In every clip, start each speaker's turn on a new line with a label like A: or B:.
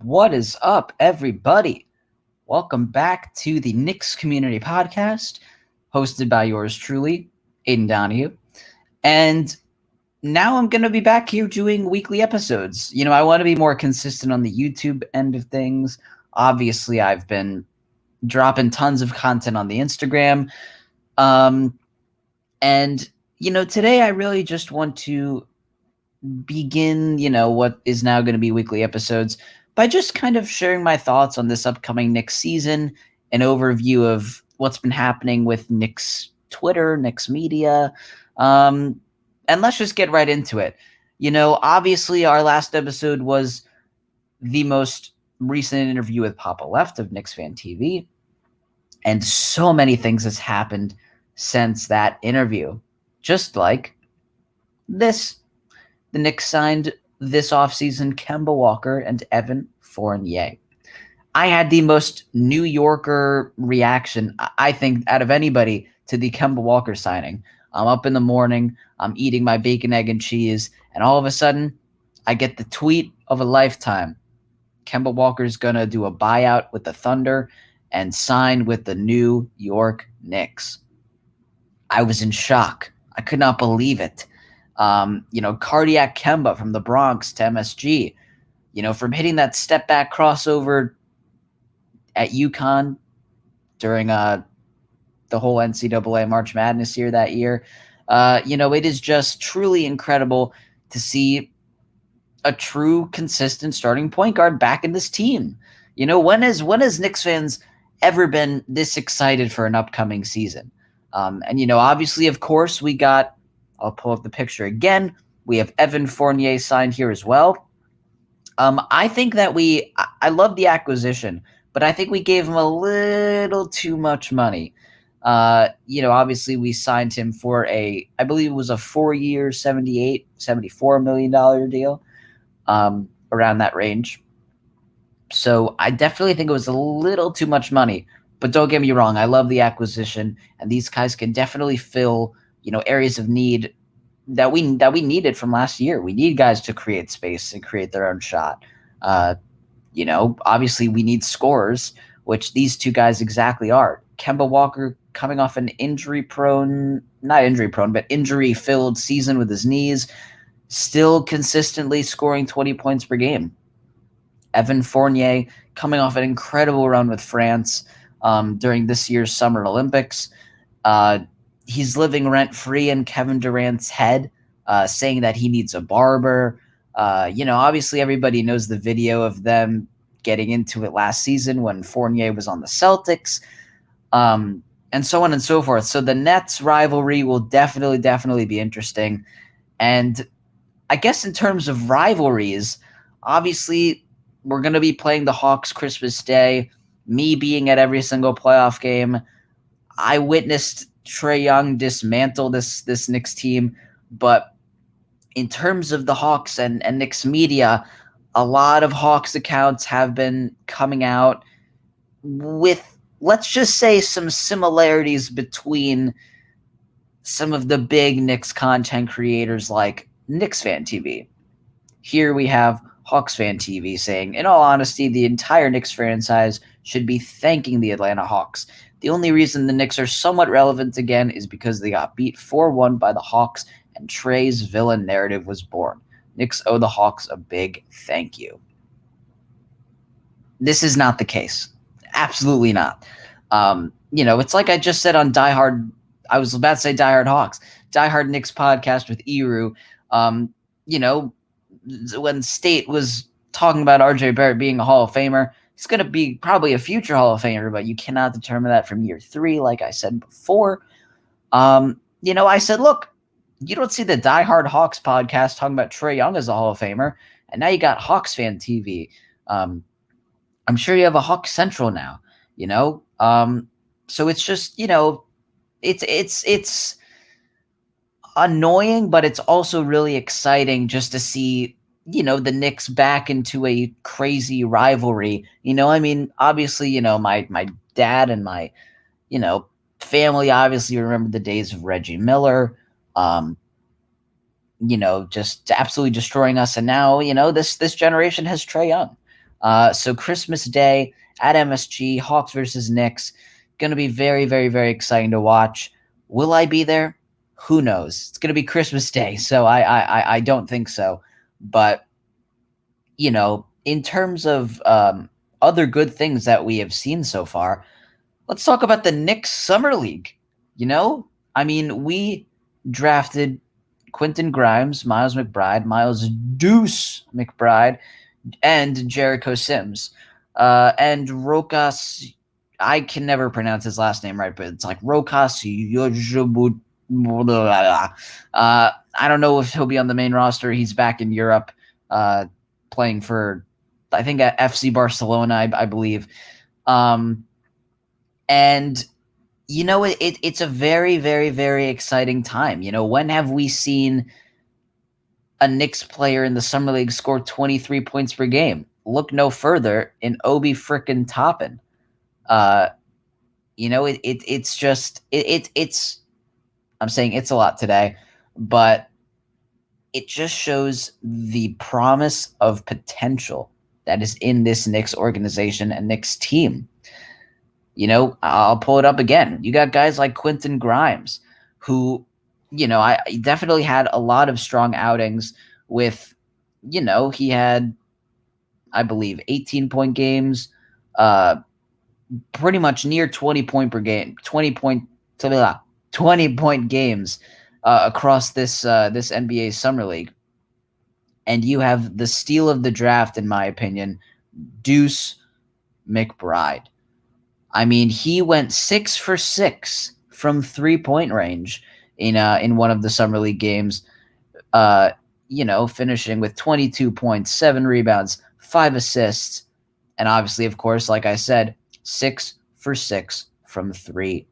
A: What is up, everybody? Welcome back to the Knicks Community Podcast, hosted by yours truly, Aiden Donahue. And now I'm going to be back here doing weekly episodes. I want to be more consistent on the YouTube end of things. Obviously, I've been dropping tons of content on the Instagram. And today I really just want to begin, what is now going to be weekly episodes by just kind of sharing my thoughts on this upcoming Knicks season, an overview of what's been happening with Knicks Twitter, Knicks media, and let's just get right into it. Obviously our last episode was the most recent interview with Papa Left of Knicks Fan TV, and so many things has happened since that interview. Just like this. The Knicks signed this offseason Kemba Walker and Evan Fournier. I had the most New Yorker reaction, I think, out of anybody to the Kemba Walker signing. I'm up in the morning, I'm eating my bacon, egg, and cheese, and all of a sudden, I get the tweet of a lifetime. Kemba Walker's going to do a buyout with the Thunder and sign with the New York Knicks. I was in shock. I could not believe it. Cardiac Kemba from the Bronx to MSG, from hitting that step back crossover at UConn during the whole NCAA March Madness year that year. It is just truly incredible to see a true consistent starting point guard back in this team. When has Knicks fans ever been this excited for an upcoming season? Obviously, of course, we got, I'll pull up the picture again. We have Evan Fournier signed here as well. I think that I love the acquisition, but I think we gave him a little too much money. Obviously we signed him for I believe it was a 4-year, $74 million deal, around that range. So I definitely think it was a little too much money, but don't get me wrong. I love the acquisition, and these guys can definitely fill areas of need that we needed from last year. We need guys to create space and create their own shot. Obviously we need scorers, which these two guys exactly are. Kemba Walker coming off an injury-filled season with his knees, still consistently scoring 20 points per game. Evan Fournier coming off an incredible run with France during this year's Summer Olympics. He's living rent-free in Kevin Durant's head, saying that he needs a barber. Obviously everybody knows the video of them getting into it last season when Fournier was on the Celtics, and so on and so forth. So the Nets rivalry will definitely be interesting. And I guess in terms of rivalries, obviously we're going to be playing the Hawks Christmas Day. Me being at every single playoff game, I witnessed Trae Young dismantle this Knicks team. But in terms of the Hawks and Knicks media, a lot of Hawks accounts have been coming out with, let's just say, some similarities between some of the big Knicks content creators like Knicks Fan TV. Here we have Hawks Fan TV saying, in all honesty, the entire Knicks franchise should be thanking the Atlanta Hawks. The only reason the Knicks are somewhat relevant again is because they got beat 4-1 by the Hawks and Trae's villain narrative was born. Knicks owe the Hawks a big thank you. This is not the case. Absolutely not. It's like I just said on Die Hard. I was about to say Die Hard Hawks. Die Hard Knicks podcast with Eru. When State was talking about RJ Barrett being a Hall of Famer, he's going to be probably a future Hall of Famer, but you cannot determine that from year 3, like I said before. I said, look, you don't see the Die Hard Hawks podcast talking about Trae Young as a Hall of Famer, and now you got Hawks Fan TV. I'm sure you have a Hawks Central now, so it's just, it's annoying, but it's also really exciting just to see, the Knicks back into a crazy rivalry. Obviously, my dad and my, family obviously remember the days of Reggie Miller, just absolutely destroying us. And now, this generation has Trae Young. So Christmas Day at MSG, Hawks versus Knicks, going to be very, very, very exciting to watch. Will I be there? Who knows? It's going to be Christmas Day, so I don't think so. But in terms of other good things that we have seen so far, let's talk about the Knicks Summer League. You know, I mean, we drafted Quentin Grimes, Miles McBride, Miles Deuce McBride, and Jericho Sims. And Rokas, I can never pronounce his last name right, but it's like Rokas. I don't know if he'll be on the main roster. He's back in Europe, playing for, I think, at FC Barcelona, I believe. And it's a very, very, very exciting time. When have we seen a Knicks player in the Summer League score 23 points per game? Look no further in Obi frickin' Toppin. It's just it's. I'm saying it's a lot today, but it just shows the promise of potential that is in this Knicks organization and Knicks team. I'll pull it up again. You got guys like Quentin Grimes, who, I definitely had a lot of strong outings with, he had, I believe, 18-point games, pretty much near 20-point per game, 20-point games across this NBA Summer League. And you have the steal of the draft, in my opinion, Deuce McBride. I mean, he went 6 for 6 from 3-point range in one of the Summer League games, finishing with 22 points, 7 rebounds, 5 assists, and obviously, of course, like I said, 6 for 6 from 3.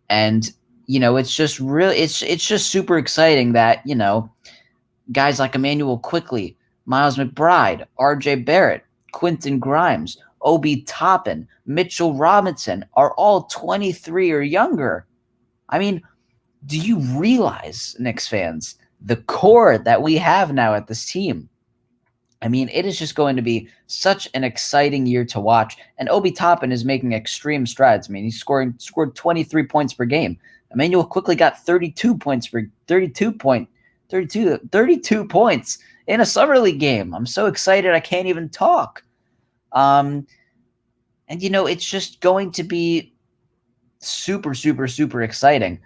A: And, it's just really, it's just super exciting that, guys like Emmanuel Quickley, Miles McBride, RJ Barrett, Quentin Grimes, Obi Toppin, Mitchell Robinson are all 23 or younger. I mean, do you realize, Knicks fans, the core that we have now at this team? I mean, it is just going to be such an exciting year to watch. And Obi Toppin is making extreme strides. I mean, he's scored 23 points per game. Emmanuel quickly got 32 points in a Summer League game. I'm so excited I can't even talk. And it's just going to be super, super, super exciting.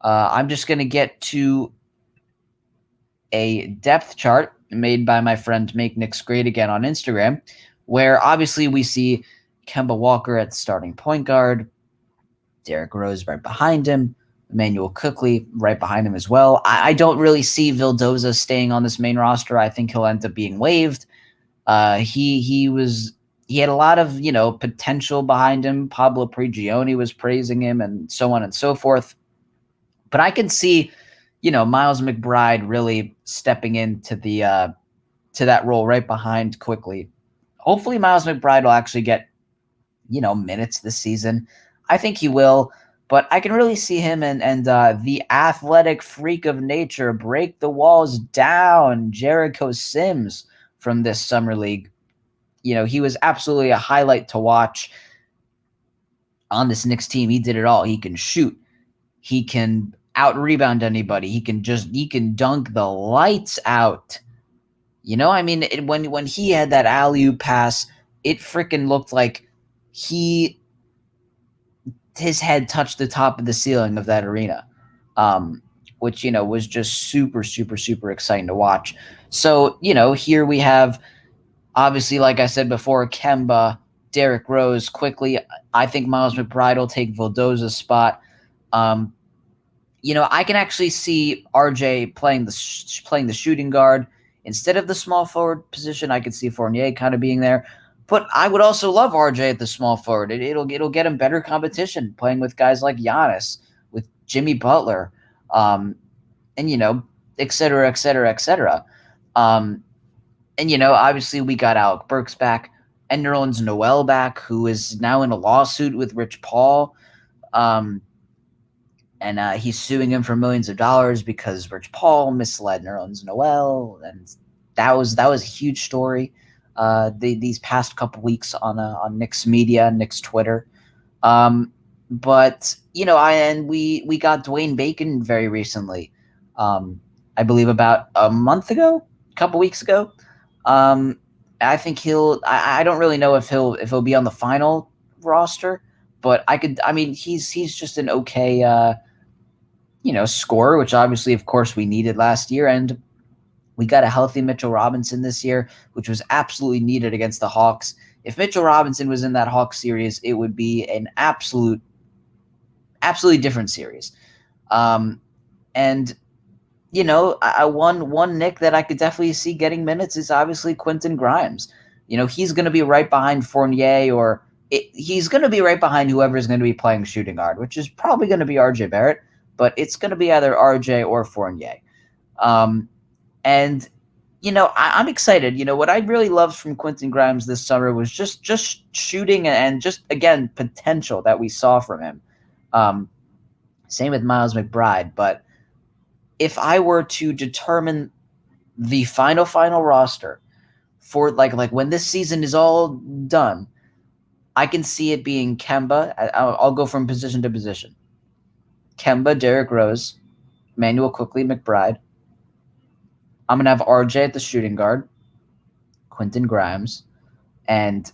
A: I'm just going to get to a depth chart made by my friend Make Knicks Great Again on Instagram, where obviously we see Kemba Walker at starting point guard, Derrick Rose right behind him, Emmanuel Quickley right behind him as well. I don't really see Vildoza staying on this main roster. I think he'll end up being waived. He had a lot of, potential behind him. Pablo Prigioni was praising him and so on and so forth. But I can see, Miles McBride really stepping into to that role right behind Quickley. Hopefully Miles McBride will actually get, minutes this season. I think he will, but I can really see him and the athletic freak of nature break the walls down, Jericho Sims from this Summer League. He was absolutely a highlight to watch on this Knicks team. He did it all. He can shoot. He can out-rebound anybody. He can dunk the lights out. I mean, when he had that alley-oop pass, it freaking looked like his head touched the top of the ceiling of that arena, which, was just super, super, super exciting to watch. So, here we have, obviously, like I said before, Kemba, Derrick Rose, Quickley. I think Miles McBride will take Vildoza's spot. I can actually see RJ playing the shooting guard instead of the small forward position. I could see Fournier kind of being there, but I would also love RJ at the small forward. It'll get him better competition playing with guys like Giannis, with Jimmy Butler, and et cetera, et cetera, et cetera. And obviously we got Alec Burks back and Nerlens Noel back, who is now in a lawsuit with Rich Paul. And he's suing him for millions of dollars because Rich Paul misled Nerlens Noel, and that was a huge story. these past couple weeks on Knicks media, Knicks Twitter. Um, but we got Dwayne Bacon very recently. I believe about a month ago, a couple weeks ago. Um, I think he'll. I don't really know if he'll be on the final roster, but I could. I mean, he's just an okay scorer, which obviously, of course, we needed last year, and we got a healthy Mitchell Robinson this year, which was absolutely needed against the Hawks. If Mitchell Robinson was in that Hawks series, it would be an absolutely different series. And one Nick that I could definitely see getting minutes is obviously Quentin Grimes. He's going to be right behind Fournier, he's going to be right behind whoever is going to be playing shooting guard, which is probably going to be RJ Barrett, but it's going to be either RJ or Fournier. And I'm excited. What I really loved from Quentin Grimes this summer was just shooting and just, again, potential that we saw from him. Same with Miles McBride. But if I were to determine the final roster for like when this season is all done, I can see it being Kemba. I'll go from position to position. Kemba, Derrick Rose, Emmanuel Quickley, McBride. I'm going to have RJ at the shooting guard, Quentin Grimes, and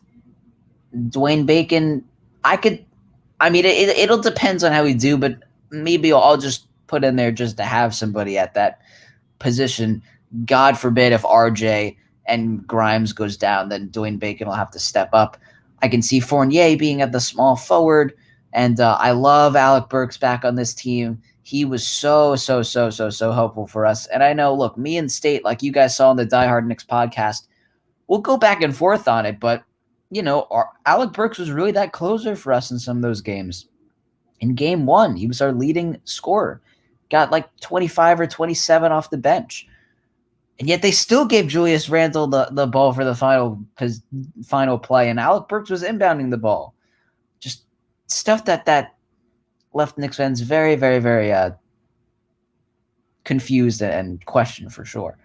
A: Dwayne Bacon. It'll depends on how we do, but maybe I'll just put in there just to have somebody at that position. God forbid if RJ and Grimes goes down, then Dwayne Bacon will have to step up. I can see Fournier being at the small forward, and I love Alec Burks back on this team. He was so helpful for us. And I know, look, me and State, like you guys saw on the Die Hard Knicks podcast, we'll go back and forth on it, but Alec Burks was really that closer for us in some of those games. In game 1, he was our leading scorer. Got like 25 or 27 off the bench. And yet they still gave Julius Randle the ball for the final play, and Alec Burks was inbounding the ball. Just stuff that left Knicks fans very, very, very confused and questioned for sure.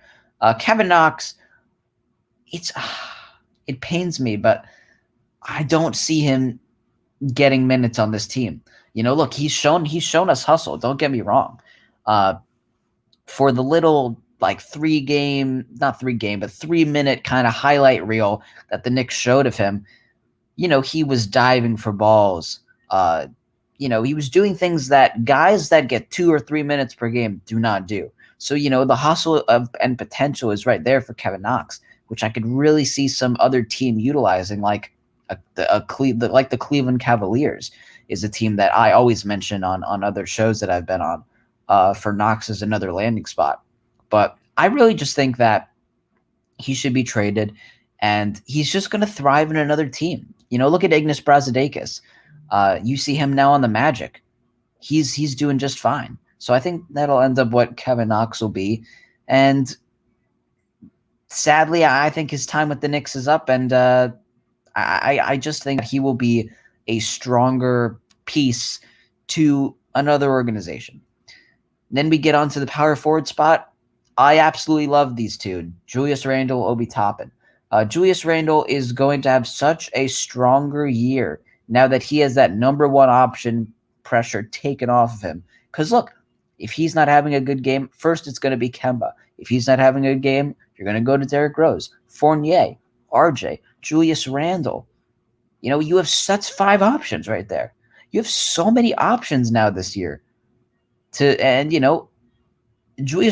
A: Kevin Knox, it pains me, but I don't see him getting minutes on this team. Look, he's shown us hustle. Don't get me wrong. For the little 3-minute kind of highlight reel that the Knicks showed of him, he was diving for balls. He was doing things that guys that get 2 or 3 minutes per game do not do. So, the hustle and potential is right there for Kevin Knox, which I could really see some other team utilizing, like the Cleveland Cavaliers is a team that I always mention on other shows that I've been on for Knox as another landing spot. But I really just think that he should be traded, and he's just going to thrive in another team. Look at Ignas Brazdeikis. You see him now on the Magic. He's doing just fine. So I think that'll end up what Kevin Knox will be. And sadly, I think his time with the Knicks is up, and I just think he will be a stronger piece to another organization. Then we get onto the power forward spot. I absolutely love these two, Julius Randle, Obi Toppin. Julius Randle is going to have such a stronger year now that he has that number one option pressure taken off of him. Because look, if he's not having a good game, first it's going to be Kemba. If he's not having a good game, you're going to go to Derrick Rose, Fournier, RJ, Julius Randle. You have such 5 options right there. You have so many options now this year. Julius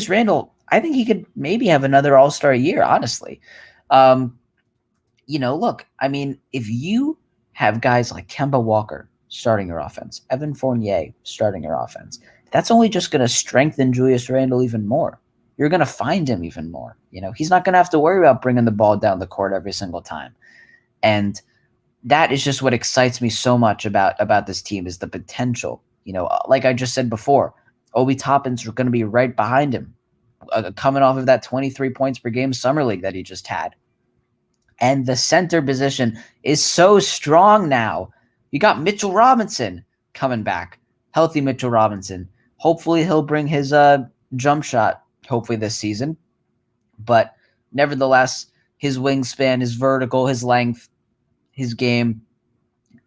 A: Randle, I think he could maybe have another all-star year, honestly. Look, if you have guys like Kemba Walker starting your offense, Evan Fournier starting your offense, that's only just going to strengthen Julius Randle even more. You're going to find him even more. He's not going to have to worry about bringing the ball down the court every single time. And that is just what excites me so much about this team is the potential. Like I just said before, Obi Toppin's going to be right behind him, coming off of that 23 points per game summer league that he just had. And the center position is so strong now. You got Mitchell Robinson coming back, healthy Mitchell Robinson. Hopefully he'll bring his jump shot, hopefully this season. But nevertheless, his wingspan, his vertical, his length, his game,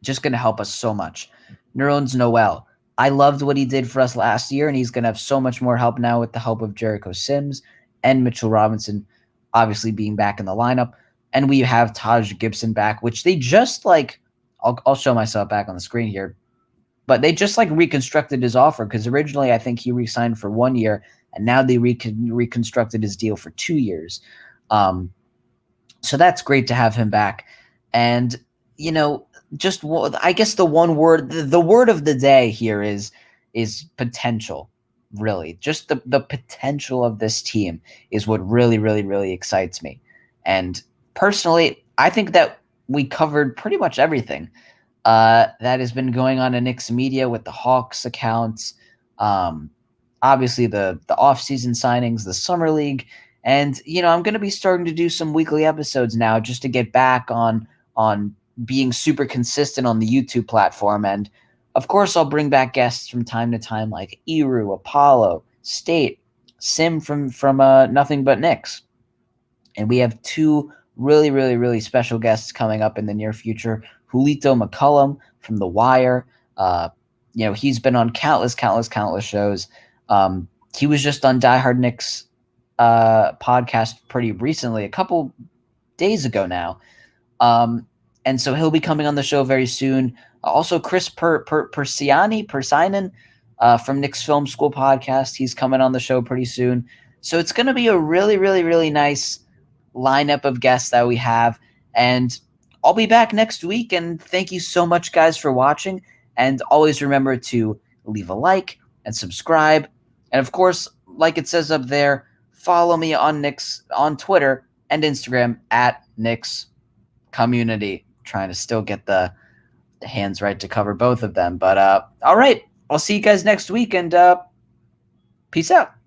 A: just going to help us so much. Nerlens Noel, I loved what he did for us last year, and he's going to have so much more help now with the help of Jericho Sims and Mitchell Robinson, obviously being back in the lineup. And we have Taj Gibson back, which they just I'll show myself back on the screen here, but they just reconstructed his offer because originally I think he re-signed for 1 year, and now they reconstructed his deal for 2 years. So that's great to have him back. And, just I guess the word of the day here is potential. Really, just the potential of this team is what really, really, really excites me. And personally, I think that we covered pretty much everything that has been going on in Knicks media with the Hawks accounts, obviously the off-season signings, the summer league, and I'm going to be starting to do some weekly episodes now just to get back on being super consistent on the YouTube platform. And of course, I'll bring back guests from time to time like Eru, Apollo, State, Sim from Nothing But Knicks. And we have 2 really, really, really special guests coming up in the near future. Julito McCullum from The Wire. He's been on countless shows. He was just on Die Hard Knicks podcast pretty recently, a couple days ago now. And so he'll be coming on the show very soon. Also, Chris Persianen from Knicks Film School podcast. He's coming on the show pretty soon. So it's going to be a really, really, really nice lineup of guests that we have. And I'll be back next week. And thank you so much, guys, for watching. And always remember to leave a like and subscribe. And of course, like it says up there, follow me on Knicks on Twitter and Instagram at Knicks Community. Trying to still get the hands right to cover both of them. But all right, I'll see you guys next week, and peace out.